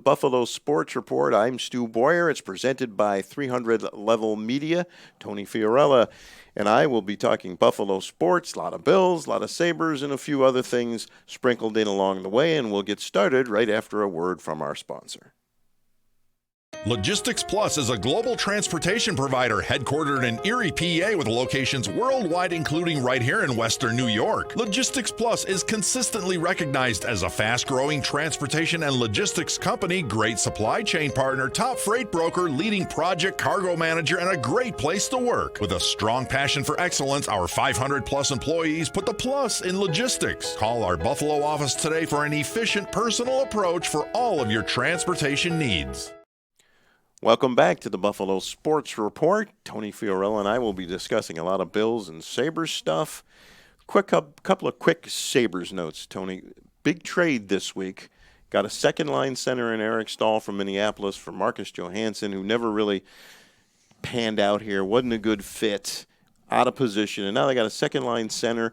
Buffalo Sports Report. I'm Stu Boyar. It's presented by 300 Level Media. Tony Fiorello and I will be talking Buffalo sports, a lot of Bills, a lot of Sabers, and a few other things sprinkled in along the way. And we'll get started right after a word from our sponsor. Logistics Plus is a global transportation provider headquartered in Erie, PA, with locations worldwide, including right here in Western New York. Logistics Plus is consistently recognized as a fast-growing transportation and logistics company, great supply chain partner, top freight broker, leading project cargo manager, and a great place to work. With a strong passion for excellence, our 500-plus employees put the plus in logistics. Call our Buffalo office today for an efficient, personal approach for all of your transportation needs. Welcome back to the Buffalo Sports Report. Tony Fiorello and I will be discussing a lot of Bills and Sabres stuff. Couple of quick Sabres notes, Tony. Big trade this week. Got a second-line center in Eric Stahl from Minneapolis for Marcus Johansson, who never really panned out here, wasn't a good fit, out of position. And now they got a second-line center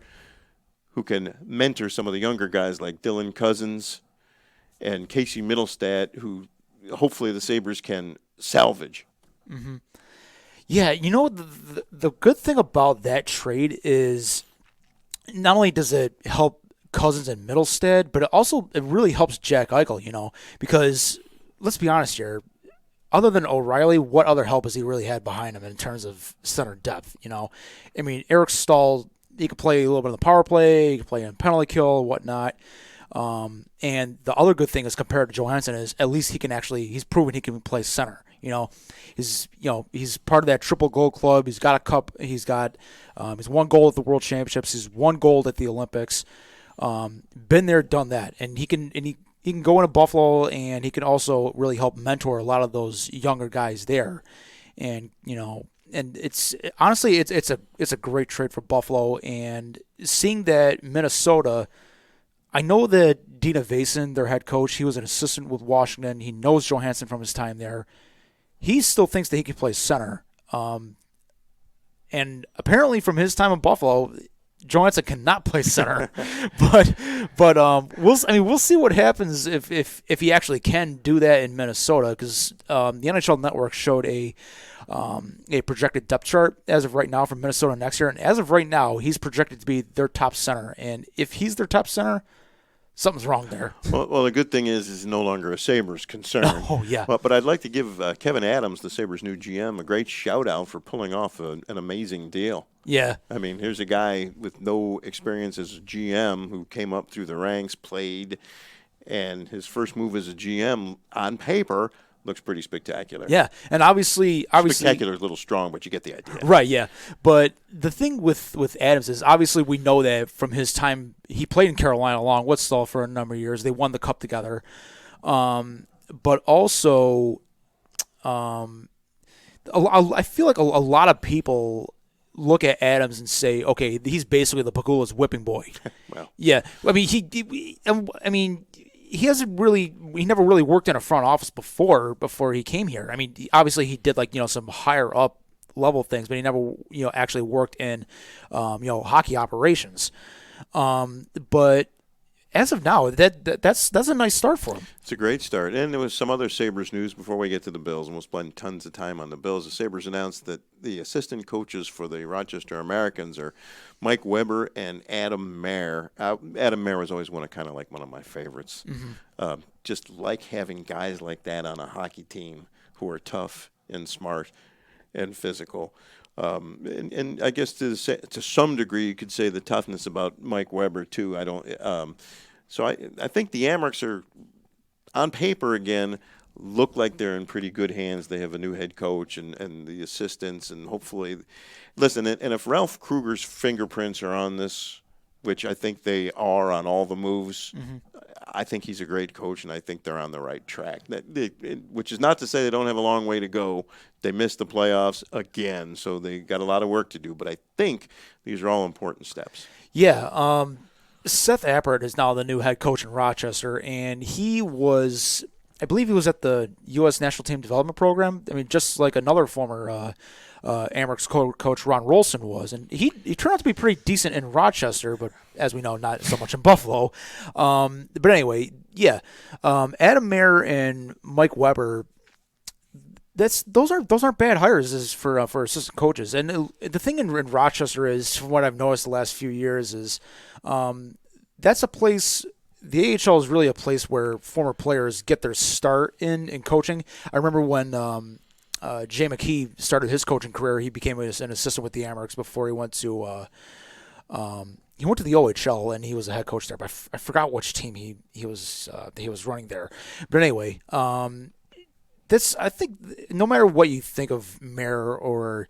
who can mentor some of the younger guys like Dylan Cousins and Casey Middlestat, who hopefully the Sabres can salvage. Mm-hmm. Yeah, the good thing about that trade is not only does it help Cousins and Middlestead, but it really helps Jack Eichel, because let's be honest here, other than O'Reilly, what other help has he really had behind him in terms of center depth? I mean, Eric Stahl, he could play a little bit on the power play, he could play in penalty kill, whatnot. And the other good thing is compared to Johansson is at least he's proven he can play center. He's part of that triple gold club. He's got a cup. He's won gold at the World Championships. He's won gold at the Olympics. Been there, done that, and he can go into Buffalo, and he can also really help mentor a lot of those younger guys there. And and it's honestly it's a great trade for Buffalo. And seeing that Minnesota, I know that Dina Vason, their head coach, he was an assistant with Washington. He knows Johansson from his time there. He still thinks that he can play center. And apparently from his time in Buffalo, Johansson cannot play center. but we'll see what happens if he actually can do that in Minnesota, because the NHL Network showed a projected depth chart as of right now for Minnesota next year, and as of right now, he's projected to be their top center. And if he's their top center, something's wrong there. Well, the good thing is he's no longer a Sabres concern. Oh, yeah. But I'd like to give Kevin Adams, the Sabres' new GM, a great shout-out for pulling off an amazing deal. Yeah. I mean, here's a guy with no experience as a GM who came up through the ranks, played, and his first move as a GM on paper looks pretty spectacular. Yeah, and obviously spectacular is a little strong, but you get the idea. Right, yeah. But the thing with Adams is obviously we know that from his time, he played in Carolina along with Stahl for a number of years. They won the Cup together. But also, I feel like a lot of people look at Adams and say, okay, he's basically the Pegula's whipping boy. Well, yeah. I mean, he never really worked in a front office before he came here. I mean, obviously he did some higher up level things, but he never actually worked in hockey operations. But as of now, that's a nice start for him. It's a great start. And there was some other Sabres news before we get to the Bills, and we'll spend tons of time on the Bills. The Sabres announced that the assistant coaches for the Rochester Americans are Mike Weber and Adam Mayer. Adam Mayer was always one of my favorites. Mm-hmm. Just like having guys like that on a hockey team who are tough and smart and physical. And I guess to some degree you could say the toughness about Mike Weber too. So I think the Amerks are, on paper again, look like they're in pretty good hands. They have a new head coach and the assistants, and hopefully, listen. And if Ralph Kruger's fingerprints are on this, which I think they are on all the moves, mm-hmm. I think he's a great coach, and I think they're on the right track. Which is not to say they don't have a long way to go. They missed the playoffs again, so they got a lot of work to do. But I think these are all important steps. Yeah, Seth Appert is now the new head coach in Rochester, and I believe he was at the U.S. National Team Development Program. I mean, just like another former Amerks coach Ron Rolston was. And he turned out to be pretty decent in Rochester, but as we know, not so much in Buffalo. But anyway, Yeah, Adam Mayer and Mike Weber. Those aren't bad hires for assistant coaches. And the thing in Rochester is, from what I've noticed the last few years, is that's a place. The AHL is really a place where former players get their start in coaching. I remember when Jay McKee started his coaching career, he became an assistant with the Amerks before he went to the OHL, and he was a head coach there. But I forgot which team he was running there. But anyway, I think no matter what you think of Mayer or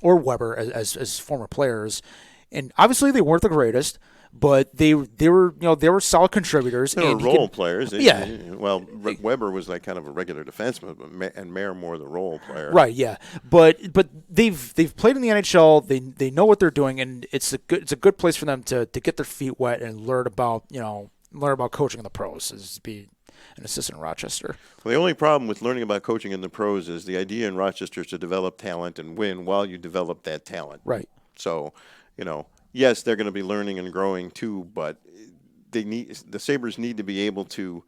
Weber as former players, and obviously they weren't the greatest, but they were solid contributors. They were role players. Well, Hey. Weber was like kind of a regular defenseman, and Mayer more the role player. Right, yeah, but they've played in the NHL. They know what they're doing, and it's a good place for them to get their feet wet and learn about coaching in the pros, is to be an assistant in Rochester. Well, the only problem with learning about coaching in the pros is the idea in Rochester is to develop talent and win while you develop that talent. Right. So, yes, they're going to be learning and growing too, but the Sabres need to be able to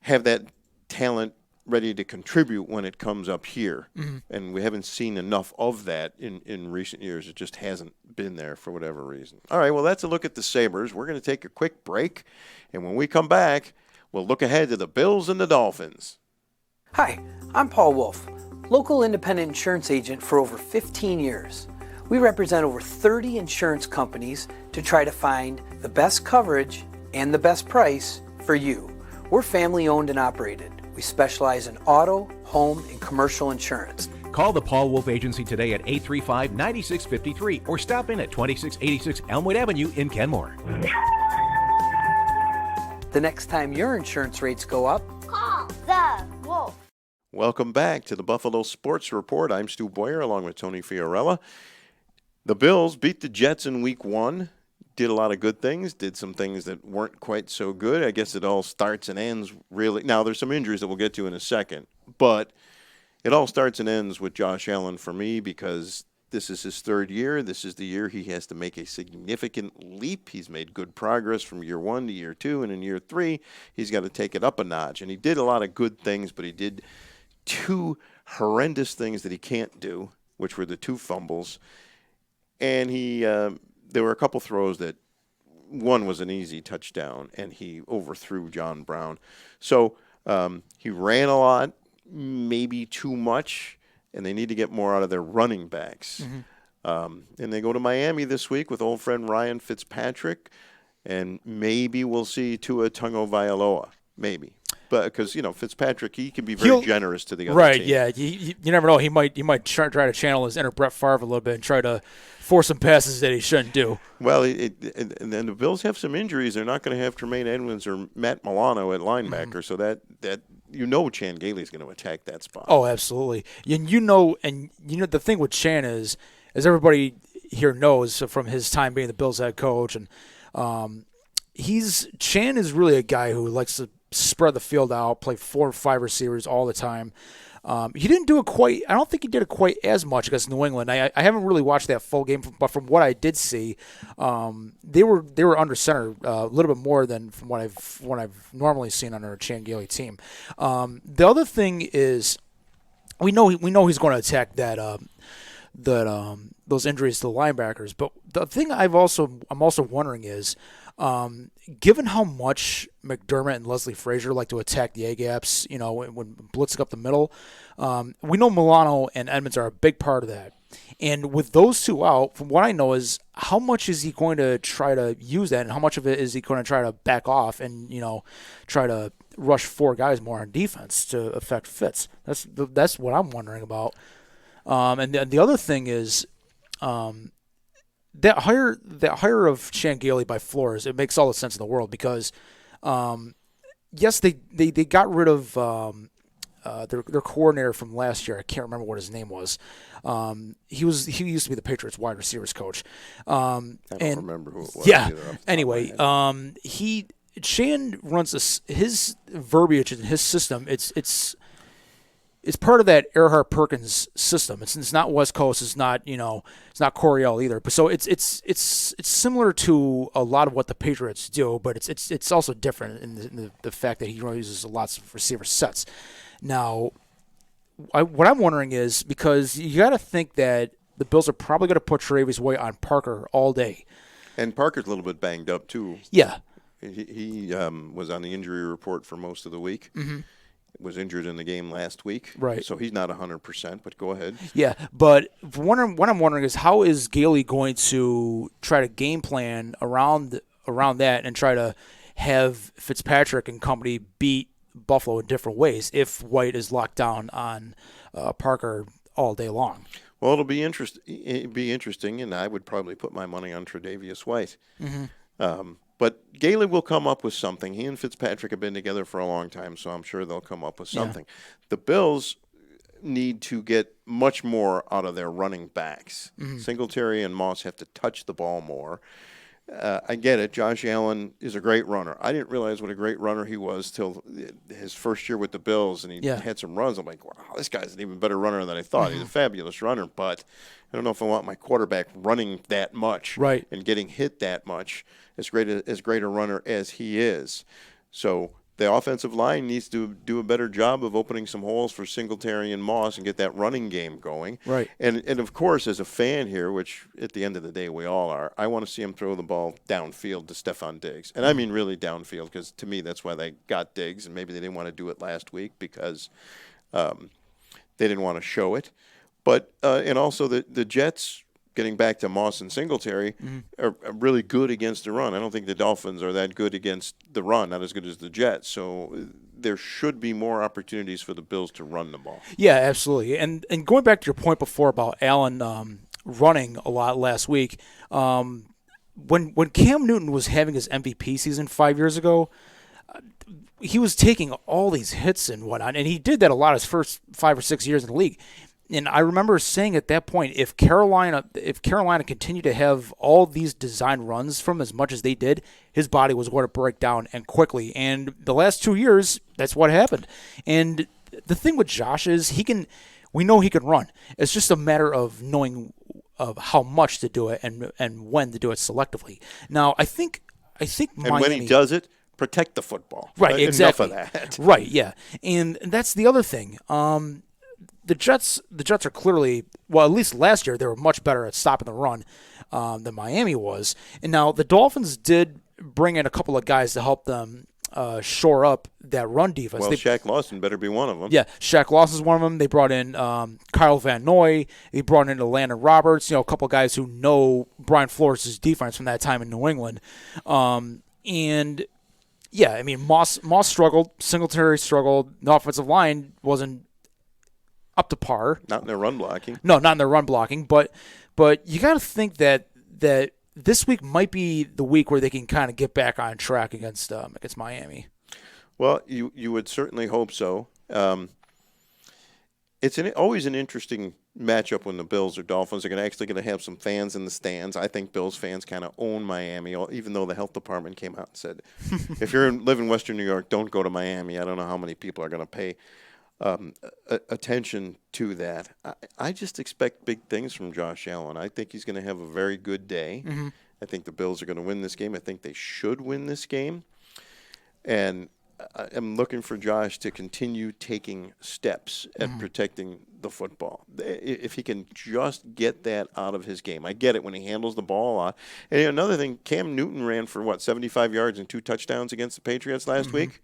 have that talent ready to contribute when it comes up here. Mm-hmm. And we haven't seen enough of that in recent years. It just hasn't been there for whatever reason. All right, well, that's a look at the Sabres. We're going to take a quick break, and when we come back, we'll look ahead to the Bills and the Dolphins. Hi, I'm Paul Wolf, local independent insurance agent for over 15 years. We represent over 30 insurance companies to try to find the best coverage and the best price for you. We're family owned and operated. We specialize in auto, home, and commercial insurance. Call the Paul Wolf Agency today at 835-9653 or stop in at 2686 Elmwood Avenue in Kenmore. The next time your insurance rates go up, call the Wolf. Welcome back to the Buffalo Sports Report. I'm Stu Boyar along with Tony Fiorello. The Bills beat the Jets in Week 1, did a lot of good things, did some things that weren't quite so good. I guess it all starts and ends really. Now, there's some injuries that we'll get to in a second, but it all starts and ends with Josh Allen for me because this is his third year. This is the year he has to make a significant leap. He's made good progress from year 1 to year 2, and in year 3, he's got to take it up a notch. And he did a lot of good things, but he did 2 horrendous things that he can't do, which were the 2 fumbles. And there were a couple throws that one was an easy touchdown, and he overthrew John Brown. So he ran a lot, maybe too much, and they need to get more out of their running backs. Mm-hmm. And they go to Miami this week with old friend Ryan Fitzpatrick, and maybe we'll see Tua Tagovailoa, maybe. But because Fitzpatrick, he can be very generous to the other right, team. Yeah, you never know. He might try to channel his inner Brett Favre a little bit and try to force some passes that he shouldn't do. Well, and then the Bills have some injuries. They're not going to have Tremaine Edmonds or Matt Milano at linebacker, mm-hmm. so that Chan Gailey's going to attack that spot. Oh, absolutely. And the thing with Chan is, as everybody here knows from his time being the Bills head coach, and Chan is really a guy who likes to spread the field out, play 4 or 5 receivers all the time. He didn't do it quite. I don't think he did it quite as much against New England. I haven't really watched that full game, but from what I did see, they were under center a little bit more than from what I've normally seen under a Chan Gailey team. The other thing is, we know he's going to attack those injuries to the linebackers. But the thing I'm also wondering is, given how much McDermott and Leslie Frazier like to attack the A-gaps, when blitzing up the middle, we know Milano and Edmonds are a big part of that. And with those 2 out, from what I know is, how much is he going to try to use that, and how much of it is he going to try to back off and, try to rush 4 guys more on defense to affect Fitz? That's what I'm wondering about. And the other thing is, that hire of Chan Gailey by Flores, it makes all the sense in the world because, yes, they got rid of their coordinator from last year. I can't remember what his name was. He used to be the Patriots wide receivers coach. I don't remember who it was. Yeah. Anyway, Chan runs his verbiage and his system. It's it's part of that Earhart Perkins system. It's not West Coast. It's not it's not Coryell either. But so it's similar to a lot of what the Patriots do, but it's also different in the fact that he uses lots of receiver sets. Now, what I'm wondering is, because you got to think that the Bills are probably going to put Tre'Davious White on Parker all day. And Parker's a little bit banged up too. Yeah. He was on the injury report for most of the week. Mm-hmm. Was injured in the game last week. Right. So he's not 100%, but go ahead. Yeah, but what I'm wondering is, how is Gailey going to try to game plan around that and try to have Fitzpatrick and company beat Buffalo in different ways if White is locked down on Parker all day long? Well, it'll be interesting, and I would probably put my money on Tre'Davious White. Mm-hmm. But Gailey will come up with something. He and Fitzpatrick have been together for a long time, so I'm sure they'll come up with something. Yeah. The Bills need to get much more out of their running backs. Mm-hmm. Singletary and Moss have to touch the ball more. I get it. Josh Allen is a great runner. I didn't realize what a great runner he was till his first year with the Bills, and he had some runs. I'm like, wow, this guy's an even better runner than I thought. Mm-hmm. He's a fabulous runner, but I don't know if I want my quarterback running that much and getting hit that much, as great a runner as he is. So the offensive line needs to do a better job of opening some holes for Singletary and Moss and get that running game going. Right. And of course, as a fan here, which at the end of the day we all are, I want to see him throw the ball downfield to Stephon Diggs. And I mean really downfield, because to me that's why they got Diggs, and maybe they didn't want to do it last week because they didn't want to show it. But and also the Jets, getting back to Moss and Singletary, are really good against the run. I don't think the Dolphins are that good against the run, not as good as the Jets. So there should be more opportunities for the Bills to run the ball. Yeah, absolutely. And going back to your point before about Allen running a lot last week, when Cam Newton was having his MVP season 5 years ago, he was taking all these hits and whatnot, and he did that a lot his first 5 or 6 years in the league. And I remember saying at that point, if Carolina continued to have all these design runs from as much as they did, his body was going to break down and quickly. And the last 2 years, that's what happened. And the thing with Josh is we know he can run. It's just a matter of knowing of how much to do it and when to do it selectively. Now, I think Miami, and when he does it, protect the football. Right, exactly. Enough of that. Right, yeah. And that's the other thing. The Jets are clearly, well, at least last year, they were much better at stopping the run than Miami was. And now the Dolphins did bring in a couple of guys to help them shore up that run defense. Well, Shaq Lawson better be one of them. Yeah, Shaq Lawson's one of them. They brought in Kyle Van Noy. They brought in Landon Roberts, a couple of guys who know Brian Flores' defense from that time in New England. And, yeah, I mean, Moss struggled. Singletary struggled. The offensive line wasn't up to par. Not in their run blocking. No, not in their run blocking. But you got to think that this week might be the week where they can kind of get back on track against Miami. Well, you would certainly hope so. It's always an interesting matchup when the Bills or Dolphins are actually going to have some fans in the stands. I think Bills fans kind of own Miami, even though the health department came out and said, if you live in Western New York, don't go to Miami. I don't know how many people are going to pay attention to that. I just expect big things from Josh Allen. I think he's going to have a very good day. Mm-hmm. I think the Bills are going to win this game. I think they should win this game. And I'm looking for Josh to continue taking steps at protecting the football. If he can just get that out of his game. I get it when he handles the ball a lot. And another thing, Cam Newton ran for, 75 yards and 2 touchdowns against the Patriots last week?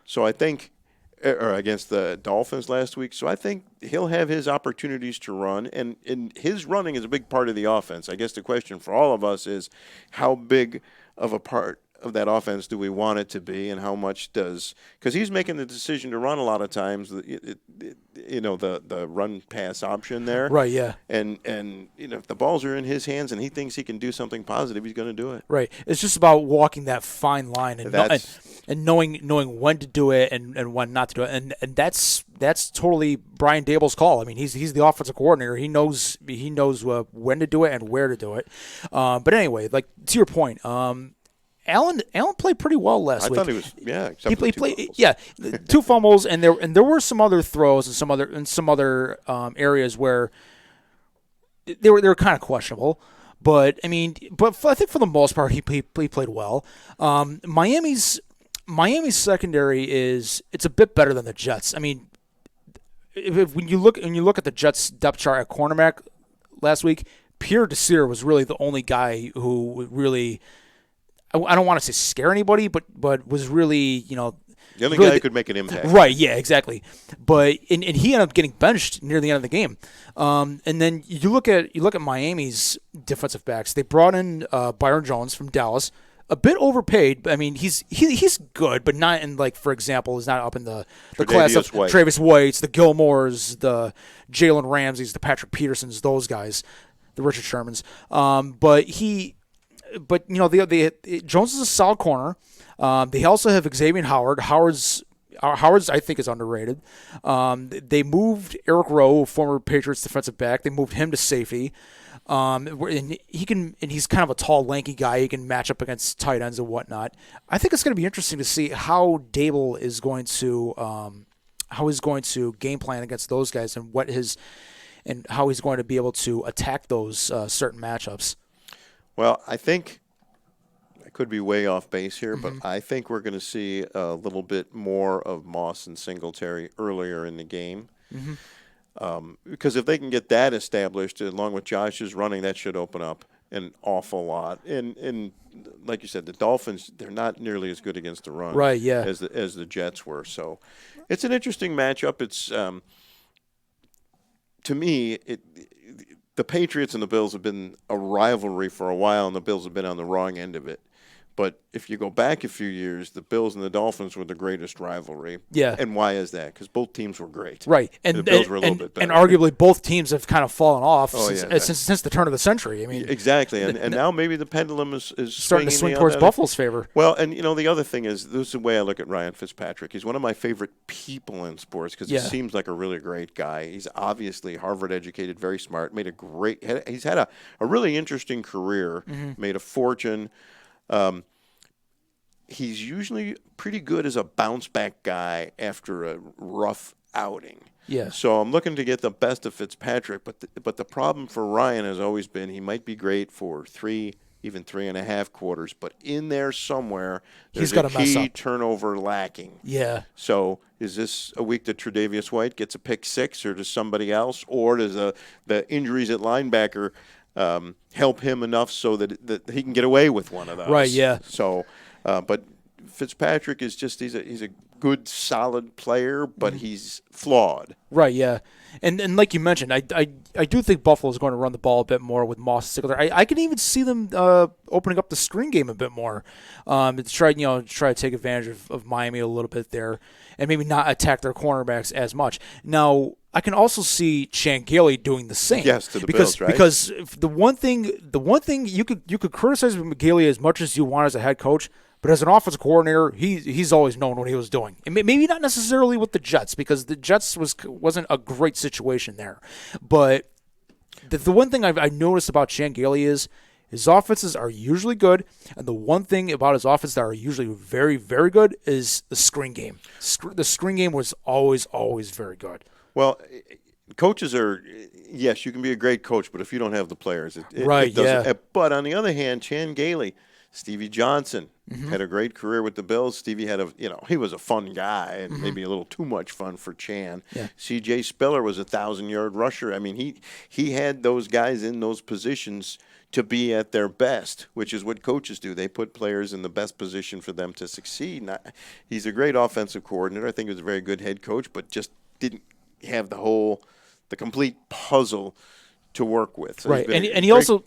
So I think – or against the Dolphins last week. So I think he'll have his opportunities to run, and his running is a big part of the offense. I guess the question for all of us is how big of a part of that offense do we want it to be, and how much does – because he's making the decision to run a lot of times, the run-pass option there. Right, yeah. And if the balls are in his hands and he thinks he can do something positive, he's going to do it. Right. It's just about walking that fine line and knowing when to do it and when not to do it. And that's totally Brian Dable's call. I mean, he's the offensive coordinator. He knows when to do it and where to do it. But anyway, like to your point, Allen played pretty well last I week. thought he was, except for the two fumbles. Yeah, 2 fumbles, and there were some other throws and some other areas where they were kind of questionable. But I think for the most part he played well. Miami's secondary it's a bit better than the Jets. I mean, when you look at the Jets depth chart at cornerback last week, Pierre Desir was really the only guy who really, I don't want to say scare anybody, but was really, the only really guy who could make an impact. Right, yeah, exactly. But and he ended up getting benched near the end of the game. And then you look at Miami's defensive backs. They brought in Byron Jones from Dallas, a bit overpaid. I mean, he's good, but not in, like, for example, is not up in the class of Travis Whites, the Gilmores, the Jalen Ramseys, the Patrick Petersons, those guys, the Richard Shermans. But Jones is a solid corner. They also have Xavier Howard. Howard's I think is underrated. They moved Eric Rowe, former Patriots defensive back. They moved him to safety. And he's kind of a tall, lanky guy. He can match up against tight ends and whatnot. I think it's going to be interesting to see how Dable is going to game plan against those guys and how he's going to be able to attack those certain matchups. Well, I think I could be way off base here, but I think we're going to see a little bit more of Moss and Singletary earlier in the game. Because if they can get that established, along with Josh's running, that should open up an awful lot. And like you said, the Dolphins, they're not nearly as good against the run, right? Yeah. as the Jets were. So it's an interesting matchup. It's to me, the Patriots and the Bills have been a rivalry for a while, and the Bills have been on the wrong end of it. But if you go back a few years, the Bills and the Dolphins were the greatest rivalry. Yeah. And why is that? Because both teams were great. Right. And the Bills were a little bit better. And arguably both teams have kind of fallen off yeah, since the turn of the century. I mean, exactly. And now maybe the pendulum is starting to swing towards Buffalo's favor. Well, and the other thing is, this is the way I look at Ryan Fitzpatrick. He's one of my favorite people in sports because he seems like a really great guy. He's obviously Harvard educated, very smart, he's had a really interesting career, made a fortune. He's usually pretty good as a bounce-back guy after a rough outing. Yeah. So I'm looking to get the best of Fitzpatrick, but the problem for Ryan has always been he might be great for 3, even 3.5 quarters, but in there somewhere there's a key turnover lacking. Yeah. So is this a week that Tre'Davious White gets a pick 6, or does somebody else, or does the injuries at linebacker help him enough so that he can get away with one of those? Right. Yeah. So. But Fitzpatrick is just he's a good, solid player, but he's flawed. Right, yeah. And like you mentioned, I do think Buffalo is going to run the ball a bit more with Moss and Singletary. I can even see them opening up the screen game a bit more to try to take advantage of Miami a little bit there and maybe not attack their cornerbacks as much. Now, I can also see Chan Gailey doing the same. Yes, to the Bills, right? Because the one thing you could criticize Gailey as much as you want as a head coach, but as an offensive coordinator, he's always known what he was doing. And maybe not necessarily with the Jets, because the Jets wasn't a great situation there. But the one thing I've noticed about Chan Gailey is his offenses are usually good, and the one thing about his offense that are usually very, very good is the screen game. The screen game was always very good. Well, coaches are, yes, you can be a great coach, but if you don't have the players, it doesn't. Yeah. But on the other hand, Chan Gailey, Stevie Johnson had a great career with the Bills. Stevie he was a fun guy, and maybe a little too much fun for Chan. Yeah. C.J. Spiller was a 1,000-yard rusher. I mean, he had those guys in those positions to be at their best, which is what coaches do. They put players in the best position for them to succeed. He's a great offensive coordinator. I think he was a very good head coach, but just didn't have the complete puzzle to work with. So right, and he also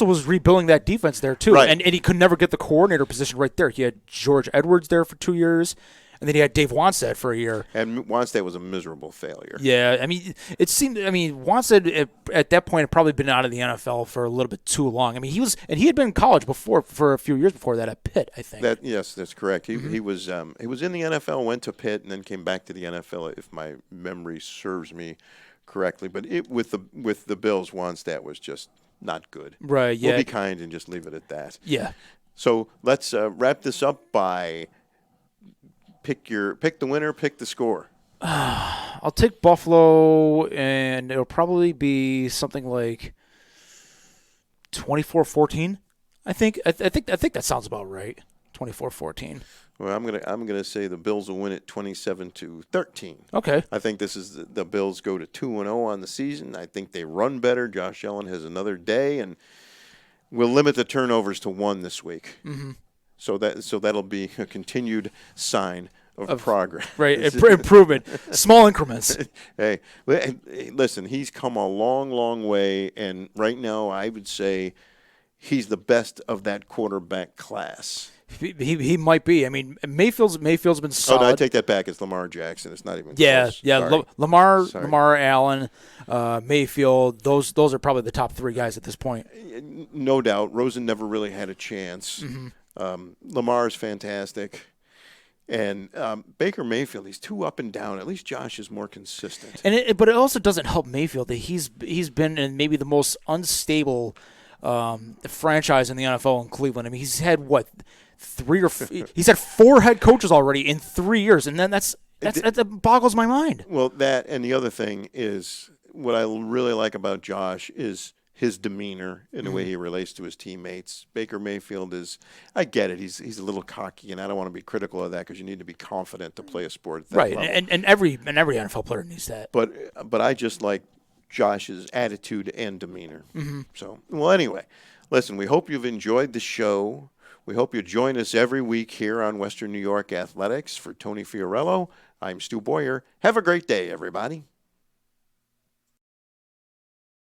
was rebuilding that defense there too, right. and he could never get the coordinator position right there. He had George Edwards there for 2 years, and then he had Dave Wanstead for a year. And Wanstead was a miserable failure. Yeah, I mean, Wanstead at that point had probably been out of the NFL for a little bit too long. I mean, he had been in college for a few years before that at Pitt, I think. Yes, that's correct. He was in the NFL, went to Pitt, and then came back to the NFL, if my memory serves me correctly. But with the Bills, Wanstead was just not good. Right. Yeah. We'll be kind and just leave it at that. Yeah. So let's wrap this up by pick the winner, pick the score. I'll take Buffalo, and it'll probably be something like 24-14. I think that sounds about right. 24-14. Well, I'm gonna say the Bills will win it 27-13. Okay. I think this is the Bills go to 2-0 on the season. I think they run better. Josh Allen has another day, and we'll limit the turnovers to 1 this week. Mm-hmm. So that'll be a continued sign of progress. Right, improvement, small increments. Hey, listen, he's come a long, long way, and right now I would say he's the best of that quarterback class. He might be. I mean, Mayfield's been solid. Oh, no, I take that back. It's Lamar Jackson. It's not even close. Sorry. Lamar Allen, Mayfield. Those are probably the top 3 guys at this point. No doubt. Rosen never really had a chance. Mm-hmm. Lamar's fantastic. And Baker Mayfield, he's too up and down. At least Josh is more consistent. But it also doesn't help Mayfield that he's been in maybe the most unstable franchise in the NFL in Cleveland. I mean, he's had he's had 4 head coaches already in 3 years, and then that boggles my mind. Well, that and the other thing is what I really like about Josh is his demeanor and the way he relates to his teammates. Baker Mayfield I get it. He's a little cocky, and I don't want to be critical of that because you need to be confident to play a sport at that right, level. and every NFL player needs that. But I just like Josh's attitude and demeanor. Mm-hmm. So, well, anyway, listen, we hope you've enjoyed the show. We hope you join us every week here on Western New York Athletics. For Tony Fiorello, I'm Stu Boyar. Have a great day, everybody.